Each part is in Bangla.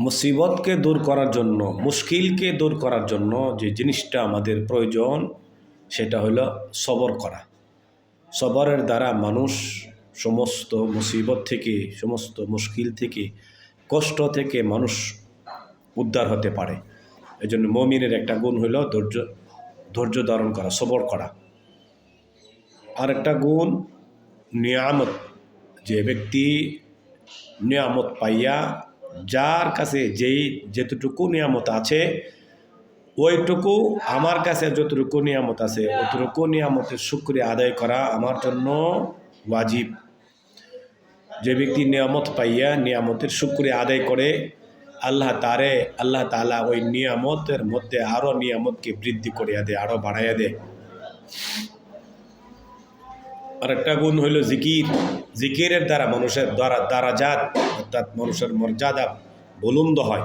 মুসিবতকে দূর করার জন্য, মুশকিলকে দূর করার জন্য যে জিনিসটা আমাদের প্রয়োজন সেটা হলো সবর করা। সবরের দ্বারা মানুষ সমস্ত মুসিবত থেকে, সমস্ত মুশকিল থেকে, কষ্ট থেকে মানুষ উদ্ধার হতে পারে। এই জন্য মুমিনের একটা গুণ হলো ধৈর্য ধারণ করা, সবর করা। আর একটা গুণ নিয়ামত, যে ব্যক্তি নিয়ামত পাইয়া, যার কাছে যেতটুকু নিয়ামত আছে ওইটুকু, আমার কাছে যতটুকু নিয়ামত আছে অতটুকু নিয়ামতের শুকরিয়া আদায় করা আমার জন্য ওয়াজিব। যে ব্যক্তি নিয়ামত পাইয়া নিয়ামতের শুকরিয়া আদায় করে, আল্লাহ তাআলা ওই নিয়ামতের মধ্যে আরও নিয়ামতকে বৃদ্ধি করিয়া দেয়, আরও বাড়াইয়া দেয়। আর একটা গুণ হইল জিকির। জিকিরের দ্বারা মানুষের দারাজাত, অর্থাৎ মানুষের মর্যাদা বুলন্দ হয়।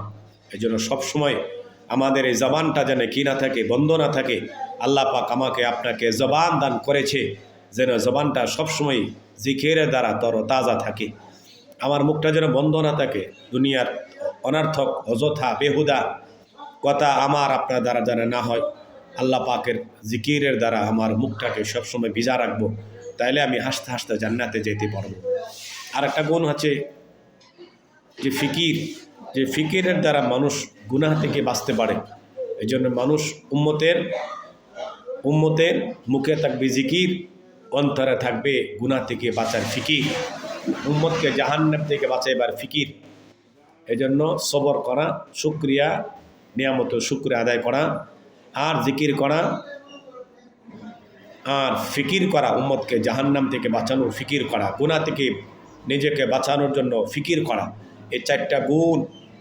এই জন্য সবসময় আমাদের এই জবানটা যেন কি না থাকে, বন্ধ না থাকে। আল্লাহ পাক আমাকে আপনাকে জবান দান করেছে, যেন জবানটা সবসময় জিকিরের দ্বারা তাজা থাকে। আমার মুখটা যেন বন্ধ না থাকে, দুনিয়ার অনর্থক অযথা বেহুদা কথা আমার আপনার দ্বারা যেন না হয়। আল্লাহ পাকের জিকিরের দ্বারা আমার মুখটাকে সবসময় ভিজা রাখবো, তাইলে আমি হাসতে হাসতে জান্নাতে যেতে পারবো। আর একটা গুণ হচ্ছে যে ফিকির, যে ফিকিরের দ্বারা মানুষ গুনাহ থেকে বাঁচতে পারে। এই জন্য মানুষ উম্মতের মুখে থাকবে জিকির, অন্তরে থাকবে গুনাহ থেকে বাঁচার ফিকির, উম্মতকে জাহান্নাম থেকে বাঁচাইবার ফিকির। এই জন্য সবর করা, শুকরিয়া, নিয়ামত শুকরিয়া আদায় করা, আর জিকির করা, আর ফিকির করা, উম্মতকে জাহান্নাম থেকে বাঁচানোর ফিকির করা, গুনাহ থেকে নিজেকে বাঁচানোর জন্য ফিকির করা। এই চারটা গুণ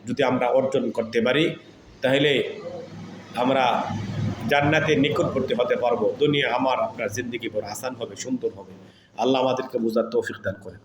যদি আমরা অর্জন করতে পারি, তাহলে আমরা জান্নাতের নিকটবর্তী হতে পারবো। দুনিয়া আমার আপনার জিন্দেগি বড় আসান হবে, সুন্দর হবে। আল্লাহ আমাদেরকে বুঝার তৌফিক দান করেন।